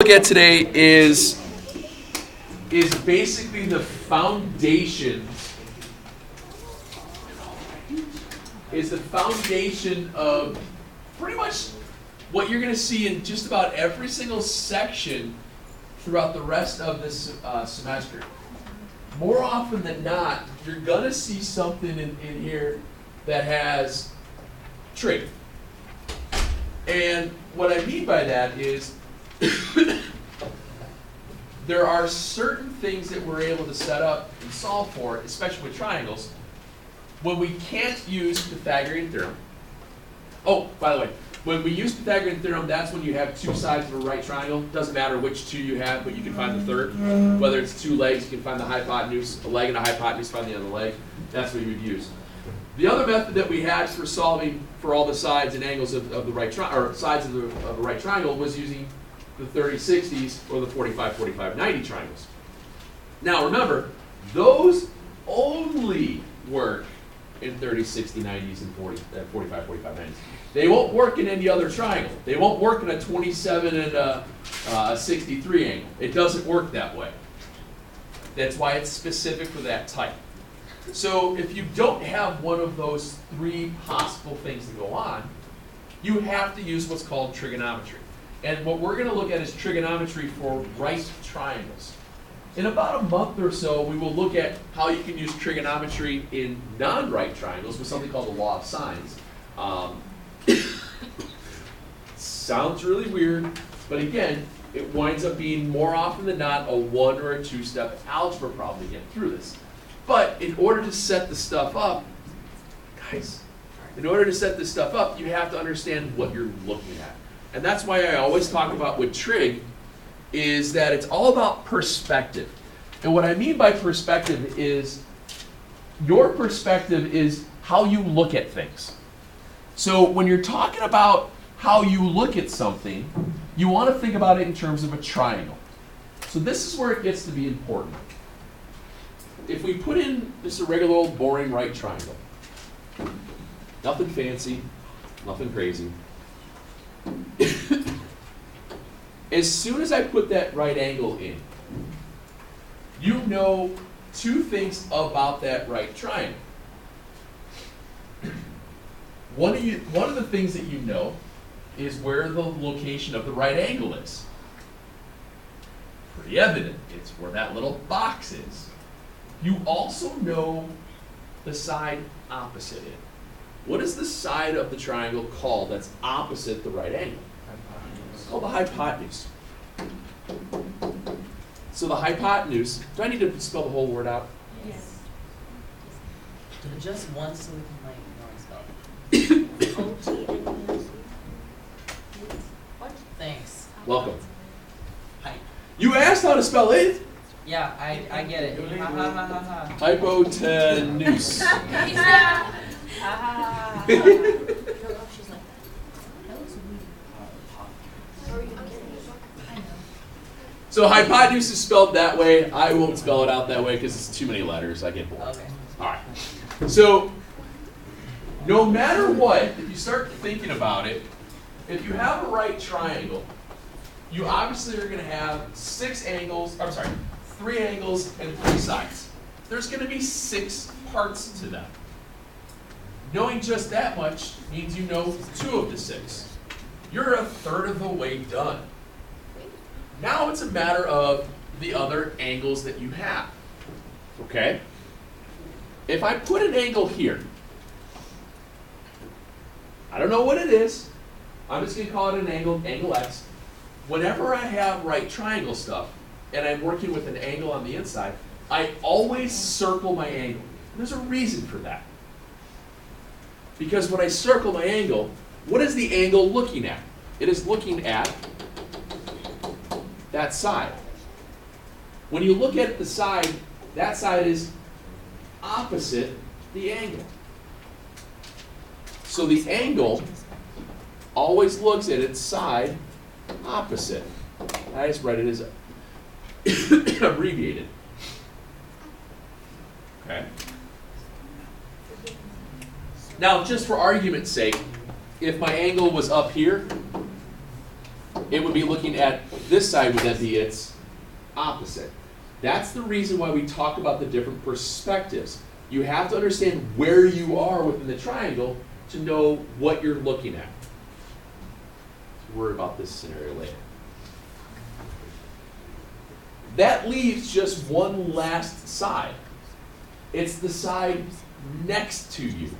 Look at today is basically the foundation of pretty much what you're going to see in just about every single section throughout the rest of this semester. More often than not, you're going to see something in here that has trig. And what I mean by that is there are certain things that we're able to set up and solve for, especially with triangles, when we can't use Pythagorean theorem. Oh, by the way, when we use Pythagorean theorem, that's when you have two sides of a right triangle. Doesn't matter which two you have, but you can find the third. Whether it's two legs, you can find the hypotenuse, a leg and a hypotenuse, find the other leg. That's what you would use. The other method that we had for solving for all the sides and angles of the right triangle, or sides of a right triangle, was using the 30-60s or the 45-45-90 triangles. Now remember, those only work in 30, 60, 90s, and 45, 45, 90s. They won't work in any other triangle. They won't work in a 27 and a 63 angle. It doesn't work that way. That's why it's specific for that type. So if you don't have one of those three possible things to go on, you have to use what's called trigonometry. And what we're going to look at is trigonometry for right triangles. In about a month or so, we will look at how you can use trigonometry in non-right triangles with something called the law of sines. Sounds really weird, but again, it winds up being more often than not a one or a two-step algebra problem to get through this. But in order to set the stuff up, guys, in order to set this stuff up, you have to understand what you're looking at. And that's why I always talk about with trig is that it's all about perspective. And what I mean by perspective is your perspective is how you look at things. So when you're talking about how you look at something, you want to think about it in terms of a triangle. So this is where it gets to be important. If we put in just a regular old boring right triangle, nothing fancy, nothing crazy. As soon as I put that right angle in, you know two things about that right triangle. One of the things that you know is where the location of the right angle is. Pretty evident. It's where that little box is. You also know the side opposite it. What is the side of the triangle called that's opposite the right angle? It's called the hypotenuse. So the hypotenuse, do I need to spell the whole word out? Yes. Just once so we can like know and spell it. What? Thanks. Welcome. Hi. You asked how to spell it? Yeah, I get it. Ha ha ha ha ha. Hypotenuse. So hypotenuse is spelled that way. I won't spell it out that way because it's too many letters. I get bored. Okay. All right. So no matter what, if you start thinking about it, if you have a right triangle, you obviously are going to have three angles and three sides. There's going to be 6 parts to them. Knowing just that much means you know 2 of the 6. You're a third of the way done. Now it's a matter of the other angles that you have. Okay? If I put an angle here, I don't know what it is. I'm just going to call it an angle, angle X. Whenever I have right triangle stuff, and I'm working with an angle on the inside, I always circle my angle. And there's a reason for that. Because when I circle my angle, what is the angle looking at? It is looking at that side. When you look at the side, that side is opposite the angle. So the angle always looks at its side opposite. I just write it as abbreviated. Okay. Now, just for argument's sake, if my angle was up here, it would be looking at this side would then be its opposite. That's the reason why we talk about the different perspectives. You have to understand where you are within the triangle to know what you're looking at. We'll worry about this scenario later. That leaves just one last side. It's the side next to you.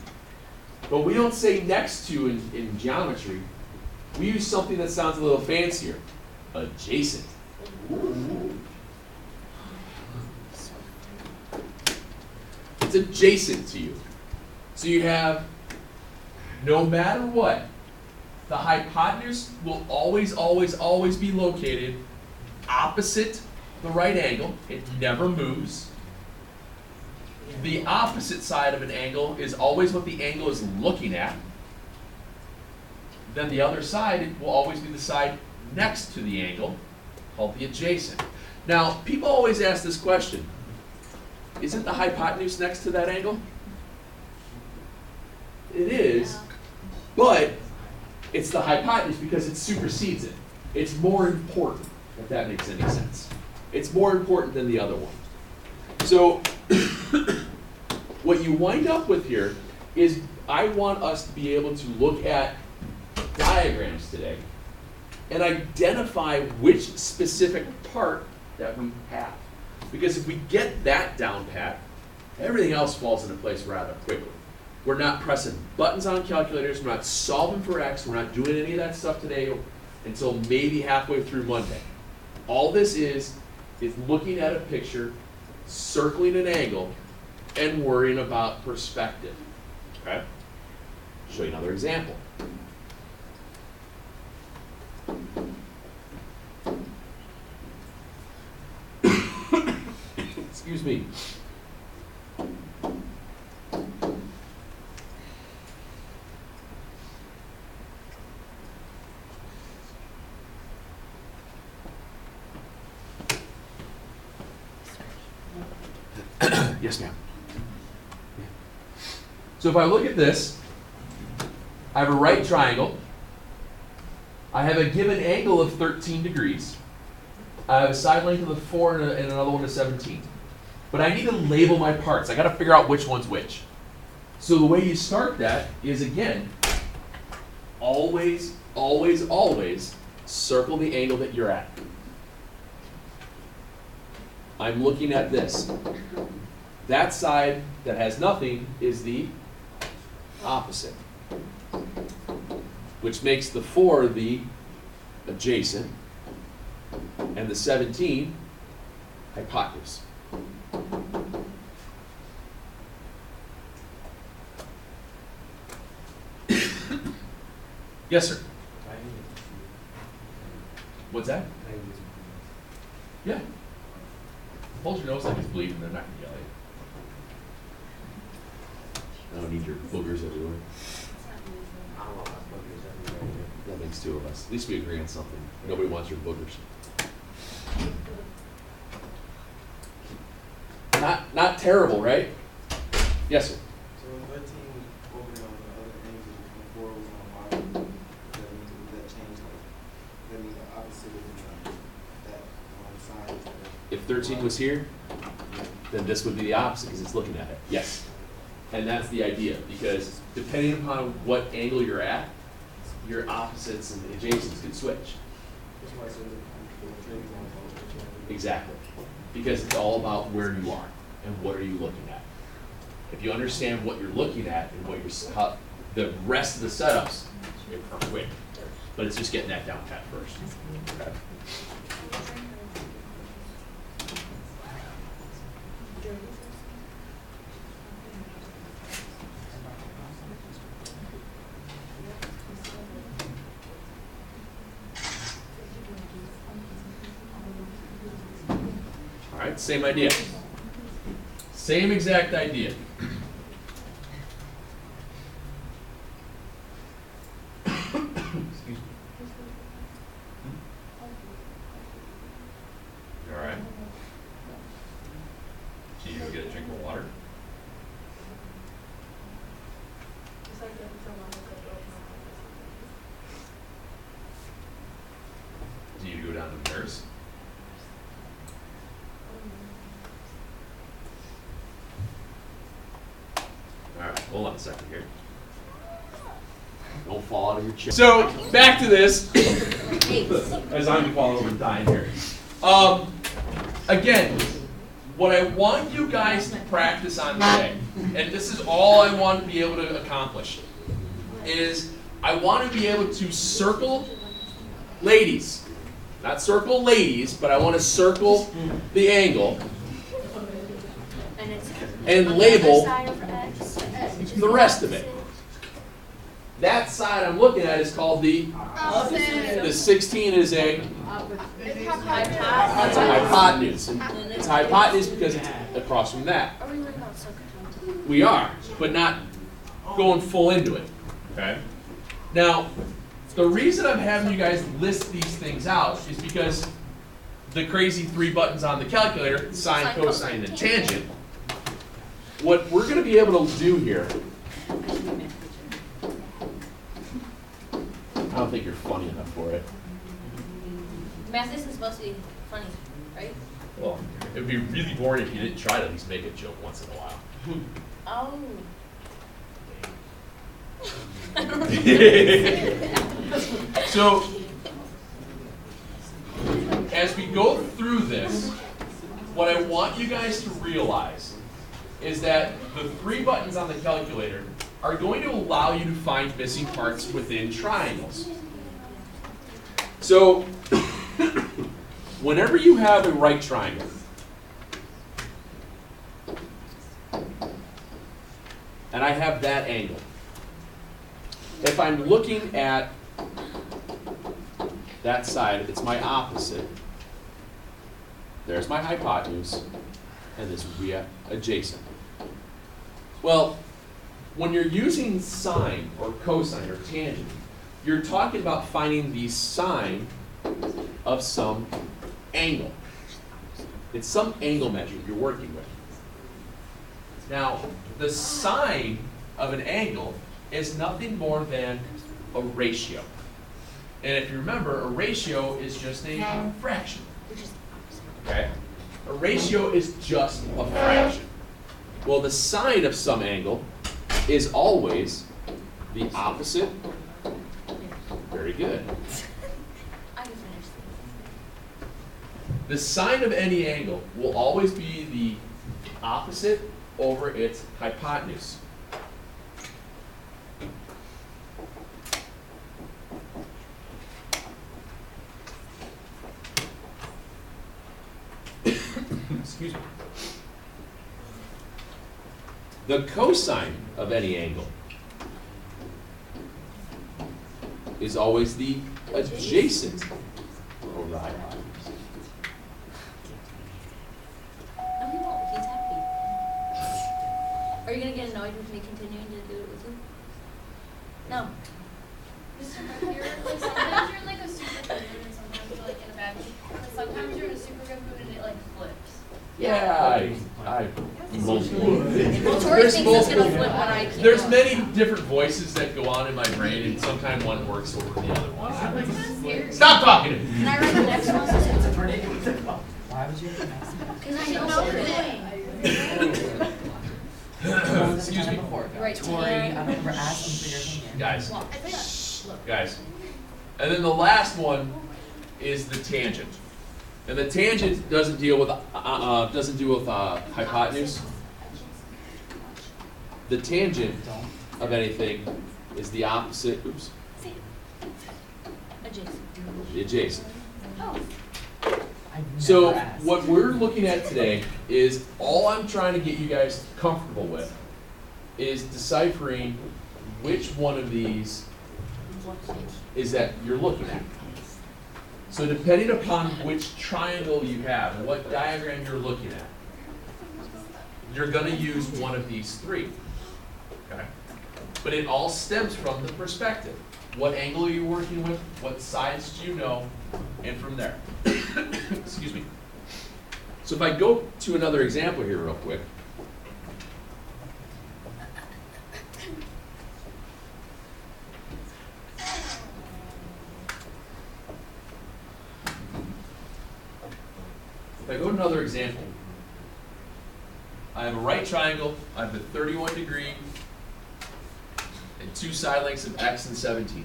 But we don't say next to in geometry. We use something that sounds a little fancier. Adjacent. Ooh. It's adjacent to you. So you have, no matter what, the hypotenuse will always, always, always be located opposite the right angle. It never moves. The opposite side of an angle is always what the angle is looking at. Then the other side will always be the side next to the angle, called the adjacent. Now, people always ask this question. Isn't the hypotenuse next to that angle? It is, but it's the hypotenuse because it supersedes it. It's more important, if that makes any sense. It's more important than the other one. So, what you wind up with here is I want us to be able to look at diagrams today and identify which specific part that we have. Because if we get that down pat, everything else falls into place rather quickly. We're not pressing buttons on calculators, we're not solving for X, we're not doing any of that stuff today until maybe halfway through Monday. All this is looking at a picture, circling an angle, and worrying about perspective. Okay? Show you another example. Excuse me. Yes, ma'am. So if I look at this, I have a right triangle. I have a given angle of 13 degrees. I have a side length of 4 and another one of 17. But I need to label my parts. I got to figure out which one's which. So the way you start that is, again, always, always, always circle the angle that you're at. I'm looking at this. That side that has nothing is the opposite, which makes the 4 the adjacent and the 17 hypotenuse. Yes, sir. What's that? Yeah. Hold your nose like it's bleeding, they're not going to yell at you. I don't need your boogers everywhere. That makes two of us. At least we agree on something. Nobody wants your boogers. Not terrible, right? Yes, sir. So when 13 opened on the other angles and 4 was on the bottom, that changed, that means the opposite of that on the side. If 13 was here, then this would be the opposite because it's looking at it. Yes. And that's the idea, because depending upon what angle you're at, your opposites and adjacents can switch. That's why I said the trade on Exactly. Because it's all about where you are and what are you looking at. If you understand what you're looking at and what you're, the rest of the setups are quick. But it's just getting that down pat first. Okay. All right, same idea. Same exact idea. Excuse me. All right. Can you go get a drink of water? Hold on a second here. Don't fall out of your chair. So, back to this. As I'm falling over and dying here. Again, what I want you guys to practice on today, and this is all I want to be able to accomplish, is I want to be able to circle ladies. Not circle ladies, but I want to circle the angle and label the rest of it. That side I'm looking at is called the 16 is a that's a hypotenuse. And it's a hypotenuse because it's across from that. We are, but not going full into it. Okay? Now, the reason I'm having you guys list these things out is because the crazy 3 buttons on the calculator, sine, cosine, and tangent, what we're going to be able to do here, I don't think you're funny enough for it. Math isn't supposed to be funny, right? Well, it would be really boring if you didn't try to at least make a joke once in a while. Oh. So, as we go through this, what I want you guys to realize is that the 3 buttons on the calculator are going to allow you to find missing parts within triangles. So, whenever you have a right triangle, and I have that angle, if I'm looking at that side, it's my opposite. There's my hypotenuse, and this would be adjacent. Well, when you're using sine or cosine or tangent, you're talking about finding the sine of some angle. It's some angle measure you're working with. Now, the sine of an angle is nothing more than a ratio. And if you remember, a ratio is just a fraction. Okay? A ratio is just a fraction. Well, the sine of some angle is always the opposite. Very good. The sine of any angle will always be the opposite over its hypotenuse. Excuse me. The cosine of any angle is always the adjacent over the hypotenuse. No, he won't. He's happy. Are you going to get annoyed with me continuing to do it with you? No. Sometimes you're in like a super good mood and sometimes you're like in a bad mood. But sometimes you're in a super good mood and it like flips. Yeah, I mostly. Well, Tori thinks it's going to flip when I keep There's going. many different voices that go on in my brain, and sometimes one works over the other one. It's kind of scary. Stop talking to me. Can I write the next one? Why would you have the next one? Because I know it. Excuse me. Right, Tori, tan. I'm never asking for your opinion. Guys, Well, I think guys. And then the last one is the tangent. And the tangent doesn't deal with hypotenuse. The tangent of anything is the opposite. Oops. Adjacent. The adjacent. Oh. I've So never asked. what we're looking at today is all I'm trying to get you guys comfortable with is deciphering which one of these is that you're looking at. So depending upon which triangle you have and what diagram you're looking at, you're going to use one of these 3. Okay? But it all stems from the perspective. What angle are you working with? What sides do you know? And from there. Excuse me. So if I go to another example here real quick. If I go to another example, I have a right triangle, I have a 31-degree and 2 side lengths of x and 17.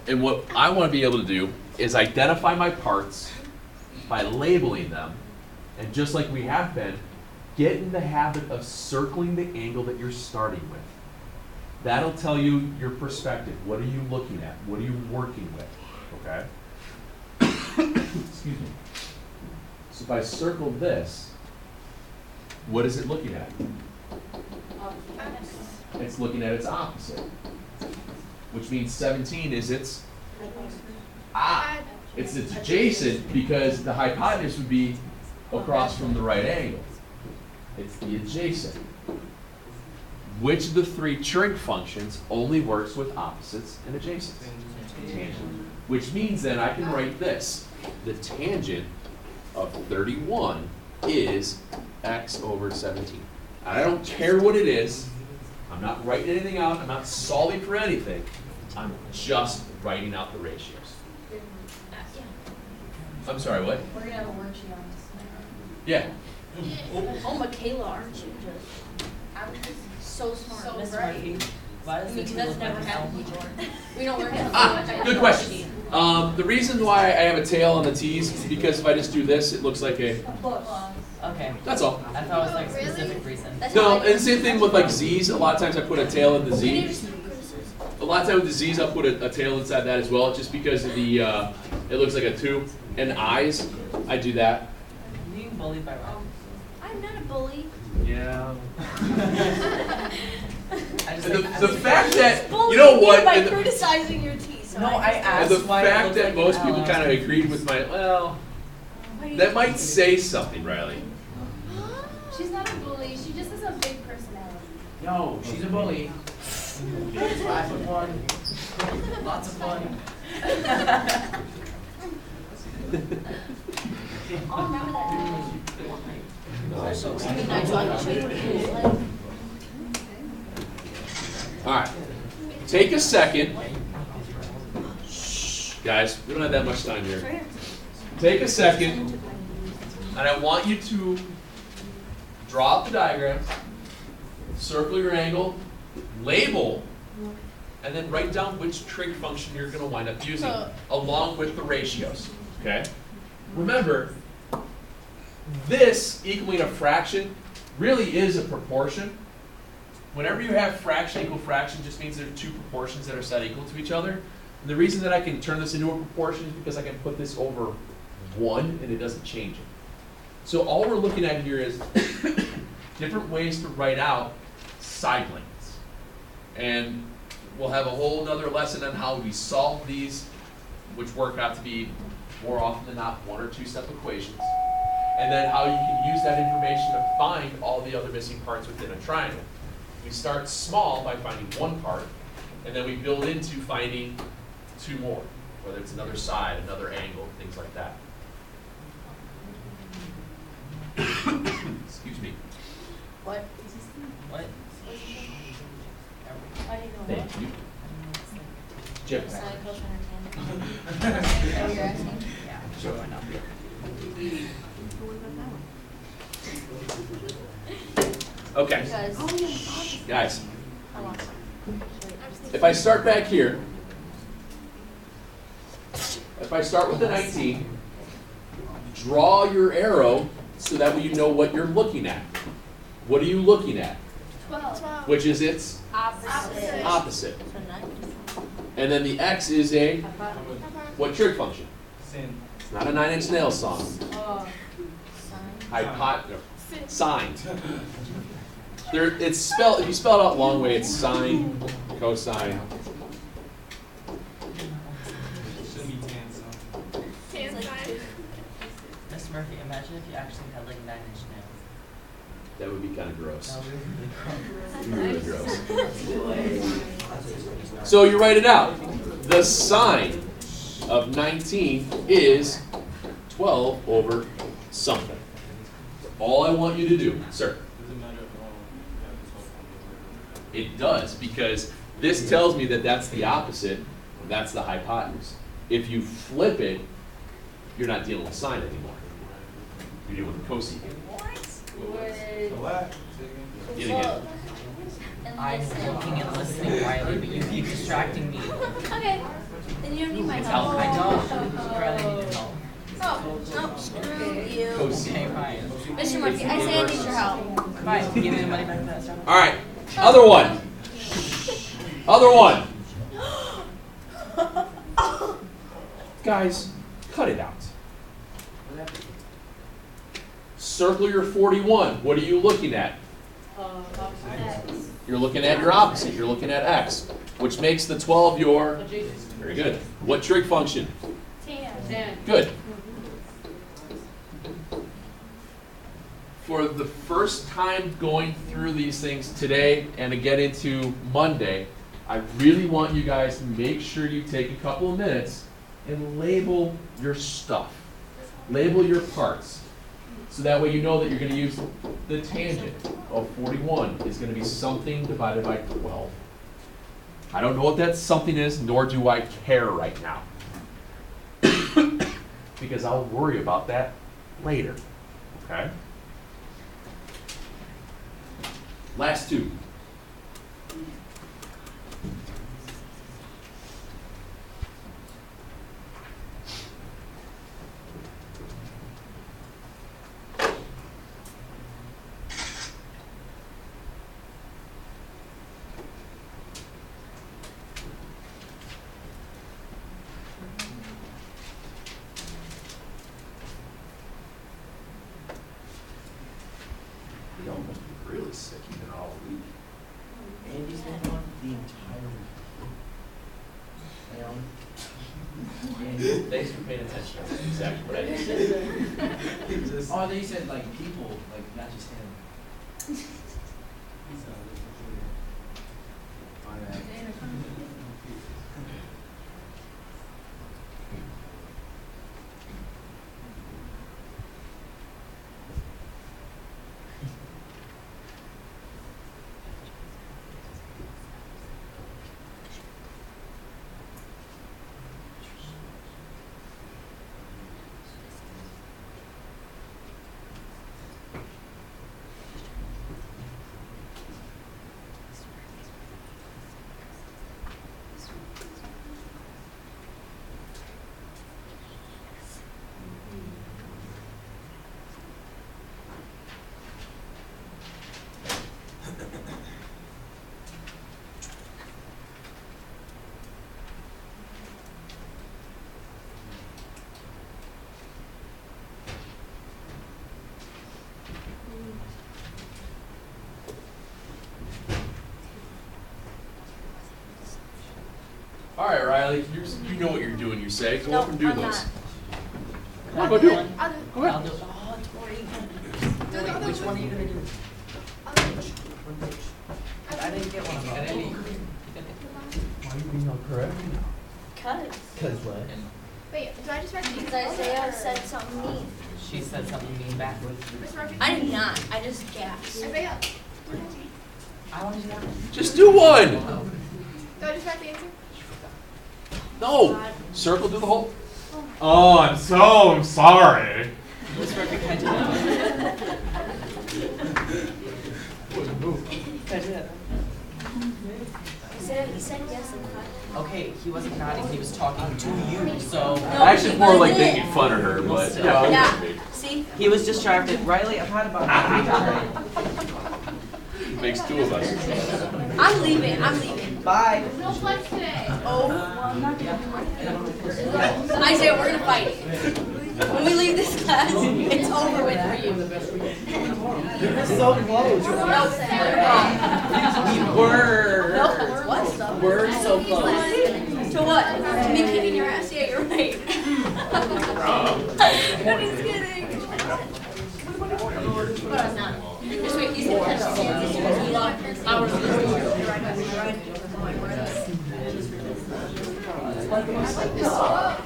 And what I want to be able to do is identify my parts by labeling them, and just like we have been, get in the habit of circling the angle that you're starting with. That'll tell you your perspective. What are you looking at? What are you working with? Okay? Excuse me. So if I circle this, what is it looking at? It's looking at its opposite, which means 17 is its it's adjacent, because the hypotenuse would be across from the right angle. It's the adjacent. Which of the 3 trig functions only works with opposites and adjacents? Tangent. Which means then I can write this. The tangent of 31 is x over 17. I don't care what it is. I'm not writing anything out. I'm not solving for anything. I'm just writing out the ratios. I'm sorry, what? We're gonna have a worksheet on this. Yeah. Oh, Michaela, aren't you just, I'm just so smart. So Miss bright. Murphy, why I does mean, it 'cause look that's like never an happened L? before. We don't learn that. Good question. The reason why I have a tail on the T's is because if I just do this, it looks like a, Okay, that's all. I thought it was like a specific reason. That's No, how I and same thing with like Z's. A lot of times I put a tail in the Can you Z. just criticize? A lot of times with the Z's, I'll put a tail inside that as well, just because of the, it looks like a 2. And I's, I do that. I'm being bullied by Rob. I'm not a bully. Yeah. I just And like, the fact that, Bully you know me what? by and the- criticizing your tea, so No, I just- asked. And the why it fact looks that like most an people L. kind of agreed with my, well, Why do you- that might say something, Riley. She's not a bully, she just has a big personality. No, she's a bully. 5'1". Lots of fun. I'll remember that now. It'd be nice, so I can show you what it is like. All right. Take a second. Shh, guys, we don't have that much time here. Take a second, and I want you to draw up the diagram, circle your angle, label, and then write down which trig function you're going to wind up using, along with the ratios. Okay? Remember, this equaling a fraction really is a proportion. Whenever you have fraction equal fraction, just means there are 2 proportions that are set equal to each other. And the reason that I can turn this into a proportion is because I can put this over 1 and it doesn't change it. So all we're looking at here is different ways to write out side lengths. And we'll have a whole nother lesson on how we solve these, which work out to be more often than not 1 or 2 step equations. And then how you can use that information to find all the other missing parts within a triangle. We start small by finding 1 part, and then we build into finding 2 more, whether it's another side, another angle, things like that. Excuse me. What? What? Why do you know Thank you. Jim. Sine, cosine, or tangent? Is that what you're asking? Yeah, sure, why not? Okay, Because, guys, how long? if I start back here, if I start with the 19, draw your arrow so that way you know what you're looking at. What are you looking at? 12. Which is its Opposite. opposite. So 9. And then the x is a what trig function? Sin. It's not a 9-inch nail song. Sine. Sine. There, it's spelled. If you spell it out long way, it's sine, cosine. Should be tan, so. Miss Murphy, imagine if you actually had like 9-inch nails. That would be kind of gross. That would be Really really gross. So you write it out. The sine of 19 is 12 over something. All I want you to do, sir. Does it matter if you have this whole thing? It does, because this tells me that that's the opposite, and that's the hypotenuse. If you flip it, you're not dealing with sine anymore. You're dealing with cosine. What? Say again. Yet again. And I'm listen. looking and listening, Riley, but you keep distracting me. Okay. Then you don't need my help. I don't. Riley needs help. Oh, no, screw you. Okay, fine. Mr. Murphy, I say I need your help. Fine, give me the money back for that stuff. All right, other one. Other one. Guys, cut it out. Circle your 41. What are you looking at? You're looking at your opposite. You're looking at x, which makes the 12 your. Very good. What trig function? Tan. Good. For the first time going through these things today and again into Monday, I really want you guys to make sure you take a couple of minutes and label your stuff. Label your parts. So that way you know that you're going to use the tangent of 41 is going to be something divided by 12. I don't know what that something is, nor do I care right now. Because I'll worry about that later. Okay? Last two. You almost be really sick even all week. Andy's been on the entire week. Andy, thanks for paying attention. That's exactly what I did. Oh, they said like people, like not just him. All right, Riley, you know what you're doing, you say. Go up and do I'm those. not. Come on, go do it. I'll do it. Go ahead. I'll do it. Oh, Tori. Wait, which one are you gonna do? I didn't get one of them. Why are you being incorrect? Cause what? Wait, do I just write these? Because Isaiah said something mean. She said something mean back. Mr. Murphy? I did not. I just gasped. Isaiah, I want to do that. Just do one. do I just write the answer? No. Circle, do the whole. Oh, I'm so sorry. Miss Murphy, can I do that? Can I do that? He said yes and cut. Okay, he wasn't nodding, he was talking to you, so. No, Actually, he more like wasn't. making fun of her, but Yeah. Yeah. See? He was distracted. Riley, I've had about 3 times. makes two of us. I'm leaving. I'm leaving. Bye. No flex today. Isaiah, we're gonna fight. When we leave this class, it's over with for you. You're so close. We were. No, what? We're so close. To what? To me kicking your ass? Yeah, you're right. I'm just kidding. But I'm not. Just wait, he's gonna catch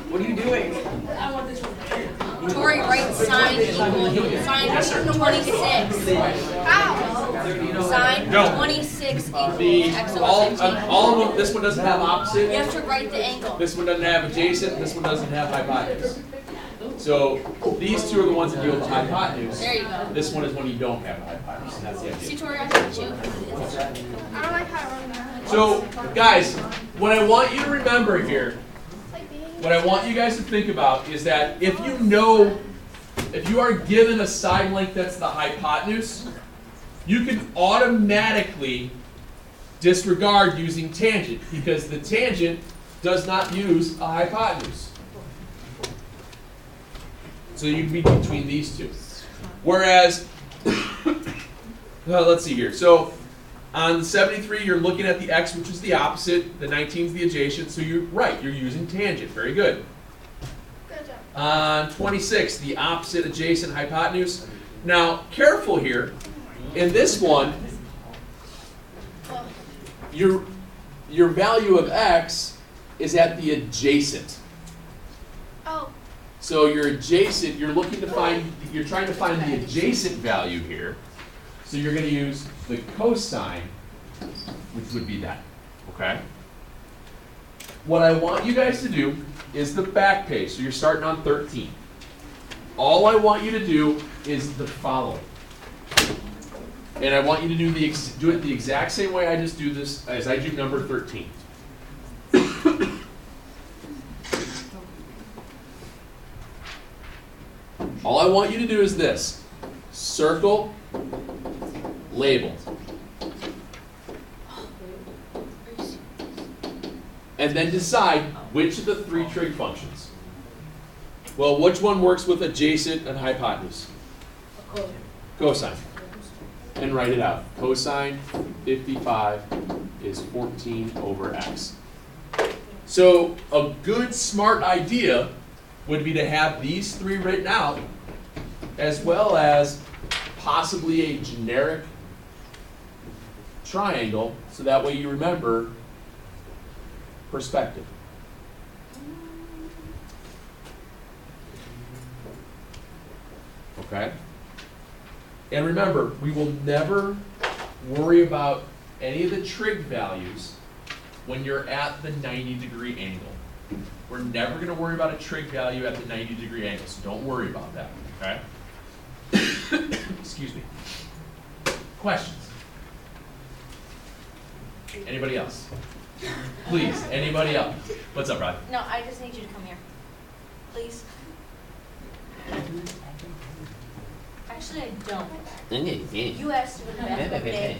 What are you doing? Tori writes sign equal sign 26. Ow! Sign No. 26 equals The x over all 15. all of them. This one doesn't have You opposite. have to write the angle. This one doesn't have adjacent. This one doesn't have hypotenuse. So these two are the ones that deal with the hypotenuse. There you go. This one is when you don't have a hypotenuse, and that's the idea. See, Tori, I got you. I don't like how I run that. So, guys, what I want you to remember here, It's like being. what I want you guys to think about is that if you are given a side length that's the hypotenuse, you can automatically disregard using tangent because the tangent does not use a hypotenuse. So you'd be between these two. Whereas, let's see here. So on the 73, you're looking at the x, which is the opposite. The 19 is the adjacent. So you're right. You're using tangent. Very good. Good job. On 26, the opposite, adjacent, hypotenuse. Now, careful here. In this one, your value of x is at the adjacent. Oh, So your adjacent, you're trying to find the adjacent value here. So you're going to use the cosine, which would be that, okay? What I want you guys to do is the back page. So you're starting on 13. All I want you to do is the following. And I want you to do it the exact same way I just do this as I do number 13. All I want you to do is this. Circle, label. And then decide which of the three trig functions. Well, which one works with adjacent and hypotenuse? Cosine. And write it out. Cosine 55 is 14 over x. So a good, smart idea would be to have these three written out, as well as possibly a generic triangle, so that way you remember perspective. Okay? And remember, we will never worry about any of the trig values when you're at the 90-degree angle. We're never going to worry about a trig value at the 90-degree angle, so don't worry about that, okay? Excuse me. Questions? Anybody else? Please, anybody else? What's up, Rod? No, I just need you to come here. Please. Actually, I don't. You asked to go to the bathroom every day.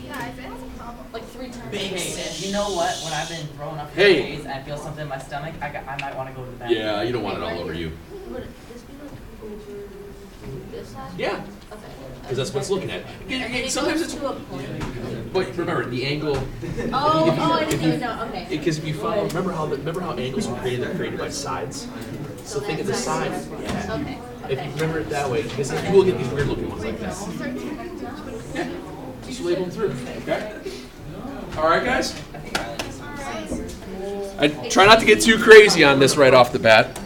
guys, that's a problem. Like 3 times. Hey, you know what? When I've been throwing up for Hey. days and I feel something in my stomach, I might want to go to the bathroom. Yeah, you don't want it all over you. Would this be like over this side? Yeah, Okay. because that's what's looking at. And it Sometimes goes it's, to a point. but remember, the angle, I didn't even know. Okay. because if you follow, remember how angles are created? They're created by sides. So think of the side. Yeah. Okay. If you remember it that way, because you will get these weird looking ones like this. Just label them through, okay? All right, guys? I try not to get too crazy on this right off the bat.